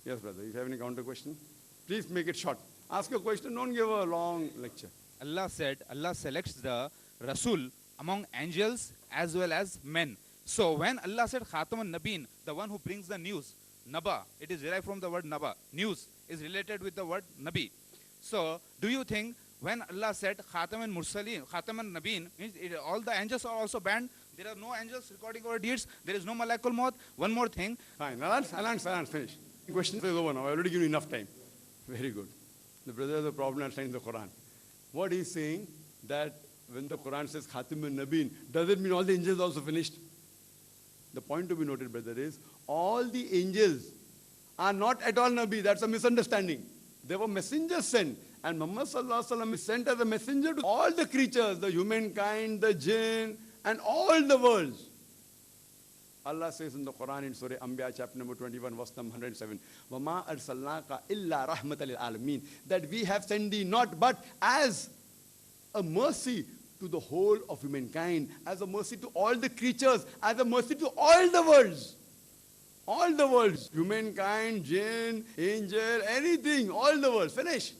Yes, brother. If you have any counter question, please make it short. Ask a question, don't give a long lecture. Allah said Allah selects the Rasul among angels as well as men. So when Allah said Khataman Nabeen, the one who brings the news, Naba, it is derived from the word Naba. News is related with the word Nabi. So do you think when Allah said Khataman Mursaleen, Khataman Nabeen, means all the angels are also banned? There are no angels recording our deeds. There is no Malakul Maut. One more thing. Fine. Alan, finish. Question is over now. I already given you enough time. Very good. The brother has a problem understanding the Quran. What he's saying that when the Quran says Khatimun Nabeen, does it mean all the angels also finished? The point to be noted, brother, is all the angels are not at all Nabi. That's a misunderstanding. They were messengers sent. And Muhammad Sallallahu Alaihi Wasallam is sent as a messenger to all the creatures, the humankind, the jinn, and all the worlds. Allah says in the Quran in Surah Anbiya chapter number 21 verse number 107, وَمَا أَرْسَلْنَاكَ إِلَّا رَحْمَةً لِلْعَالَمِينَ, that we have sent thee not but as a mercy to the whole of humankind, as a mercy to all the creatures, as a mercy to all the worlds. All the worlds, humankind, jinn, angel, anything, all the worlds, finish.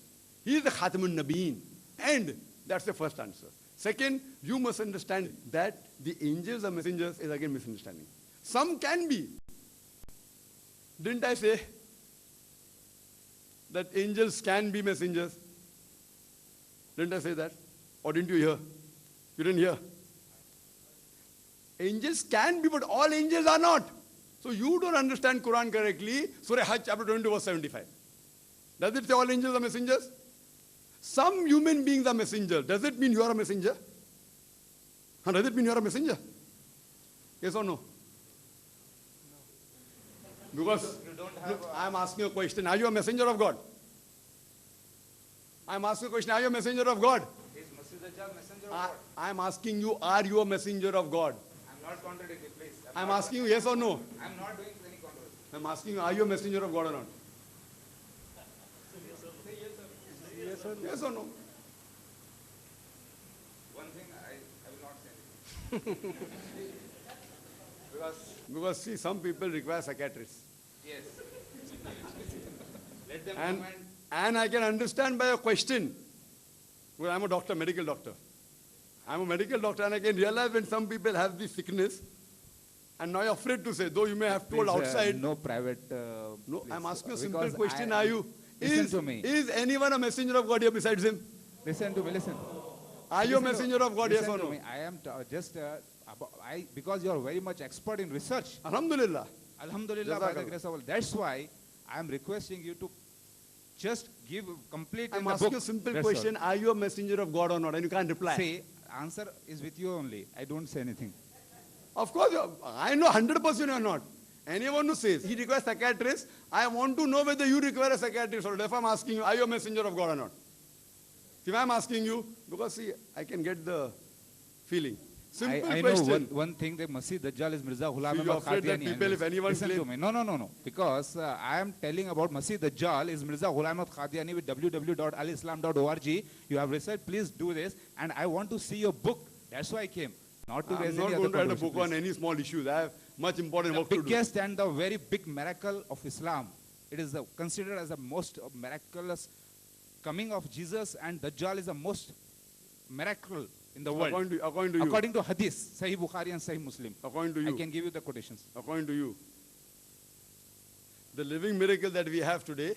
He is the Khatamun Nabiyeen. And that's the first answer. Second, you must understand that the angels are messengers is again misunderstanding. Some can be. Didn't I say that angels can be messengers? Didn't I say that? Or didn't you hear? You didn't hear? Angels can be, but all angels are not. So you don't understand Quran correctly. Surah Hajj chapter 22 verse 75. Does it say all angels are messengers? Some human beings are messengers. Does it mean you are a messenger? Does it mean you are a messenger? Yes or no? Because look, I am asking a question. Are you a messenger of God? I am asking a question. Are you a messenger of God? Is Masih Dajjal messenger of God? I am asking you, are you a messenger of God? I'm not contradicting, please. I am asking you, yes or no? I'm not doing any controversy. I am asking you, are you a messenger of God or not? Yes or no? One thing I will not say. Because see, some people require psychiatrists. Yes. Let them And, comment. and I can understand by a question. Well, I'm a doctor, medical doctor. I'm a medical doctor and I can realize when some people have this sickness and now you're afraid to say, though you may have told outside. No private. No, please. I'm asking a simple Because question. I- Are you? Listen to me. Is anyone a messenger of God here besides him? Listen to me. Listen. Are you a Listen to- messenger of God, yes listen or to no? me. I am just because you are very much expert in research. Alhamdulillah. Alhamdulillah, by the Jazakallah. grace of Allah. That's why I am requesting you to just give complete in I'm the asking book. a simple That's question. Are you a messenger of God or not? And you can't all. reply. See, answer is with you only. I don't say anything. Of course, I know 100% you are not. Anyone who says he requires psychiatrist, I want to know whether you require a psychiatrist or not. If I'm asking you, are you a messenger of God or not? If I'm asking you, because see, I can get the feeling. Simple I know question. one thing, that Masih Dajjal is Mirza Ghulam So Ahmad you're afraid that Qadiani. people, if anyone Listen to claim- me. No. Because I am telling about Masih Dajjal is Mirza Ghulam Ahmad Qadiani with www.alislam.org. You have researched, please do this. And I want to see your book. That's why I came. Not to I'm raise not any going other to write a controversy, book on please. any small issues. I have much important The work to do. biggest and the very big miracle of Islam. It is considered as the most miraculous coming of Jesus, and Dajjal is the most miracle in the world. According to you. According to Hadith, Sahih Bukhari and Sahih Muslim. According to I you. can give you the quotations. According to you. The living miracle that we have today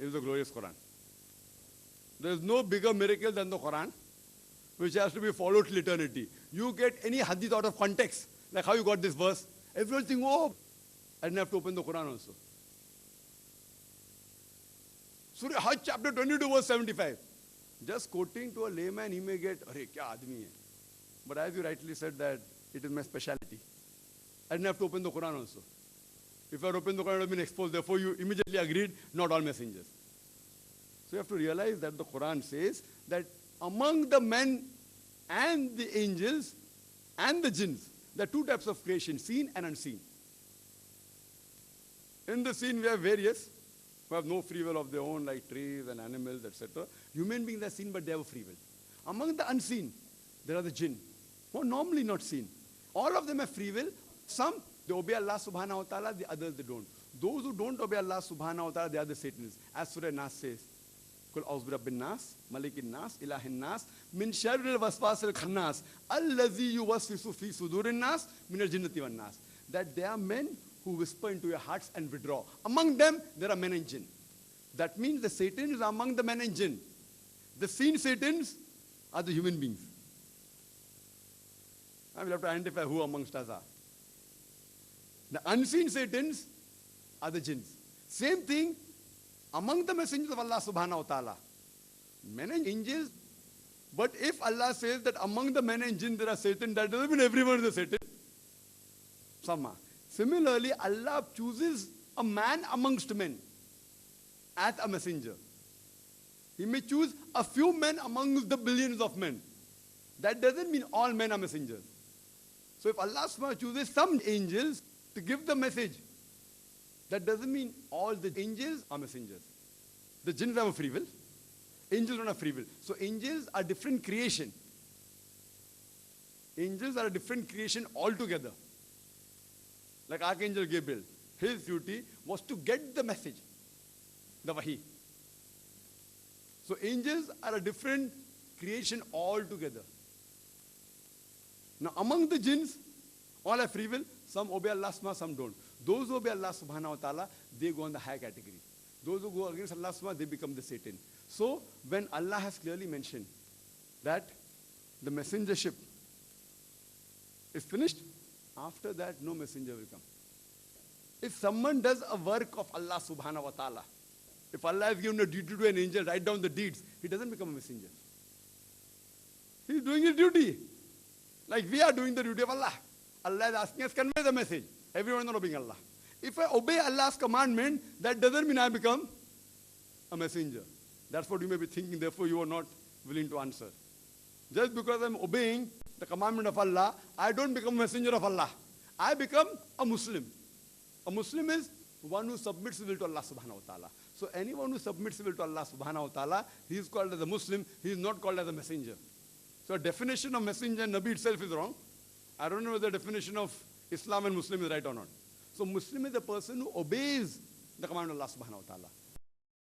is the glorious Quran. There is no bigger miracle than the Quran, which has to be followed till eternity. You get any hadith out of context, like how you got this verse, everyone think, oh, I didn't have to open the Quran also. Surah Hajj chapter 22 verse 75. Just quoting to a layman, he may get, Arey, kya aadmi hai? But as you rightly said that it is my specialty. I didn't have to open the Quran also. If I had opened the Quran, it would have been exposed. Therefore, you immediately agreed, not all messengers. So you have to realize that the Quran says that among the men and the angels and the jinns, there are two types of creation, seen and unseen. In the seen, we have various who have no free will of their own, like trees and animals, etc. Human beings are seen, but they have a free will. Among the unseen, there are the jinn, who are normally not seen. All of them have free will. Some, they obey Allah subhanahu wa ta'ala, the others they don't. Those who don't obey Allah subhanahu wa ta'ala, they are the Satans. As Surah Nas says, Kul a'udhu birabbin nas, malikin nas, ilahin nas, min sharril waswasil khannas, allazi yuwaswisu fi sudurin nas, min al-jinnati wan nas. That there are men who whisper into your hearts and withdraw. Among them, there are men and jinn. That means the Satans are among the men and jinn. The seen Satans are the human beings. I will have to identify who amongst us are. The unseen Satans are the jinns. Same thing among the messengers of Allah subhanahu wa ta'ala. Men and angels. But if Allah says that among the men and jinn there are Satan, that doesn't mean everyone is a Satan. Some are. Similarly, Allah chooses a man amongst men as a messenger. He may choose a few men amongst the billions of men. That doesn't mean all men are messengers. So if Allah subhanahu wa ta'ala chooses some angels to give the message, that doesn't mean all the angels are messengers. The jinns have a free will. Angels don't have free will. So angels are different creation. Angels are a different creation altogether. Like Archangel Gabriel. His duty was to get the message, the wahi. So angels are a different creation altogether. Now among the jinns, all have free will. Some obey Allah subhanahu wa ta'ala, some don't. Those who obey Allah subhanahu wa ta'ala, they go in the higher category. Those who go against Allah subhanahu wa ta'ala, they become the Satan. So when Allah has clearly mentioned that the messengership is finished, after that no messenger will come. If someone does a work of Allah subhanahu wa ta'ala, if Allah has given a duty to an angel, write down the deeds, he doesn't become a messenger. He is doing his duty. Like we are doing the duty of Allah. Allah is asking us, convey the message. Everyone is not obeying Allah. If I obey Allah's commandment, that doesn't mean I become a messenger. That's what you may be thinking, therefore you are not willing to answer. Just because I'm obeying the commandment of Allah, I don't become a messenger of Allah. I become a Muslim. A Muslim is one who submits his will to Allah subhanahu wa ta'ala. So anyone who submits his will to Allah subhanahu wa ta'ala, he is called as a Muslim, he is not called as a messenger. So a definition of messenger and Nabi itself is wrong. I don't know whether the definition of Islam and Muslim is right or not. So Muslim is a person who obeys the command of Allah subhanahu wa ta'ala.